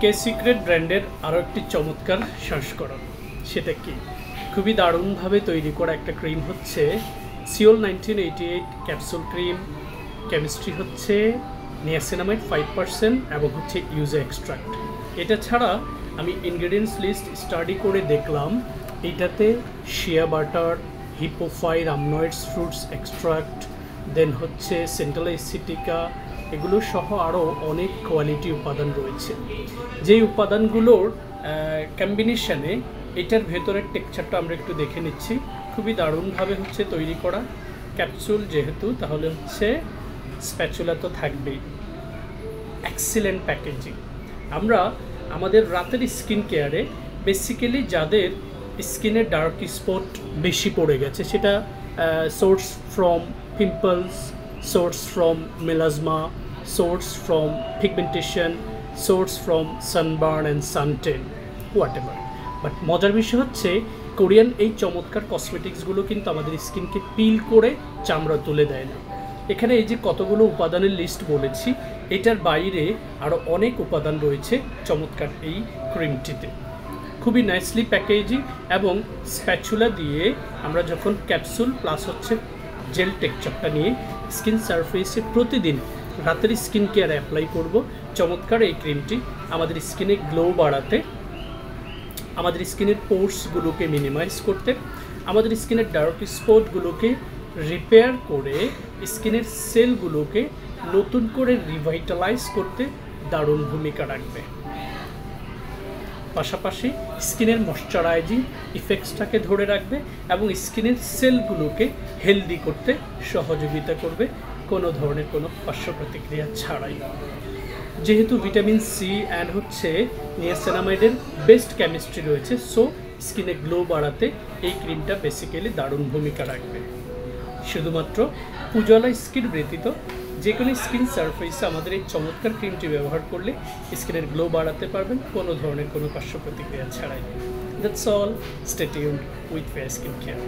কে secret ব্র্যান্ডের আরও একটি চমৎকার সংস্করণ। সেটা কি? খুবই দারুণভাবে তৈরি করা একটা ক্রিম হচ্ছে সিওল 1988 ক্যাপসুল ক্রিম। কেমিস্ট্রি হচ্ছে নিয়াসিনামাইড 5% এবং হচ্ছে ইউজা এক্সট্রাক্ট। এটা ছাড়া আমি ইনগ্রেডিয়েন্টস লিস্ট স্টাডি করে দেখলাম এইটাতে শিয়া বাটার, হিপোফাইর, আমনয়েডস ফ্রুটস এক্সট্রাক্ট, দেন হচ্ছে সেন্ট্রাল এসিটিকা, এগুলো সহ আরও অনেক কোয়ালিটি উপাদান রয়েছে। যেই উপাদানগুলোর কম্বিনেশনে এটার ভেতরের টেক্সচারটা আমরা একটু দেখে নিচ্ছি। খুবই দারুণভাবে হচ্ছে তৈরি করা ক্যাপসুল, যেহেতু তাহলে হচ্ছে স্প্যাচুলা তো থাকবেই। Excellent packaging. আমরা আমাদের রাতের স্কিন কেয়ারে বেসিক্যালি যাদের স্কিনের ডার্ক স্পট বেশি পড়ে গেছে, সেটা source from pimples, source from melasma, source from pigmentation, source from sunburn and suntan, what ever. But মজার বিষয় হচ্ছে কোরিয়ান এই চমৎকার কসমেটিক্সগুলো কিন্তু আমাদের স্কিনকে পিল করে চামড়া তুলে দেয় না। এখানে এই যে কতগুলো উপাদানের লিস্ট বলেছি, এটার বাইরে আরও অনেক উপাদান রয়েছে চমৎকার এই ক্রিমটিতে। খুবই নাইসলি প্যাকেজিং এবং স্প্যাচুলা দিয়ে আমরা যখন ক্যাপসুল প্লাস হচ্ছে জেল টেক্সচারটা নিয়ে স্কিন সারফেসে প্রতিদিন রাতের স্কিন কেয়ার অ্যাপ্লাই করব, চমৎকার এই ক্রিমটি আমাদের স্কিনে গ্লো বাড়াতে, আমাদের স্কিনের পোর্সগুলোকে মিনিমাইজ করতে, আমাদের স্কিনের ডার্ক স্পটগুলোকে রিপেয়ার করে স্কিনের সেলগুলোকে নতুন করে রিভাইটালাইজ করতে দারুণ ভূমিকা রাখবে। পাশাপাশি স্কিনের ময়শ্চারাইজিং ইফেক্টসটাকে ধরে রাখবে এবং স্কিনের সেলগুলোকে হেলদি করতে সহযোগিতা করবে কোনো ধরনের কোনো পার্শ্ব প্রতিক্রিয়া ছাড়াই। যেহেতু ভিটামিন সি অ্যান্ড হচ্ছে নিয়াসিনামাইডের বেস্ট কেমিস্ট্রি রয়েছে, সো স্কিনে গ্লো বাড়াতে এই ক্রিমটা বেসিক্যালি দারুণ ভূমিকা রাখবে। শুধুমাত্র উজ্জ্বলা স্কিন ব্যতীত যে কোনো স্কিন সারফেসে আমাদের এই চমৎকার ক্রিমটি ব্যবহার করলে স্কিনের গ্লো বাড়াতে পারবেন কোনো ধরনের কোনো পার্শ্ব প্রতিক্রিয়া ছাড়াই। That's all. Stay tuned with fair skin care.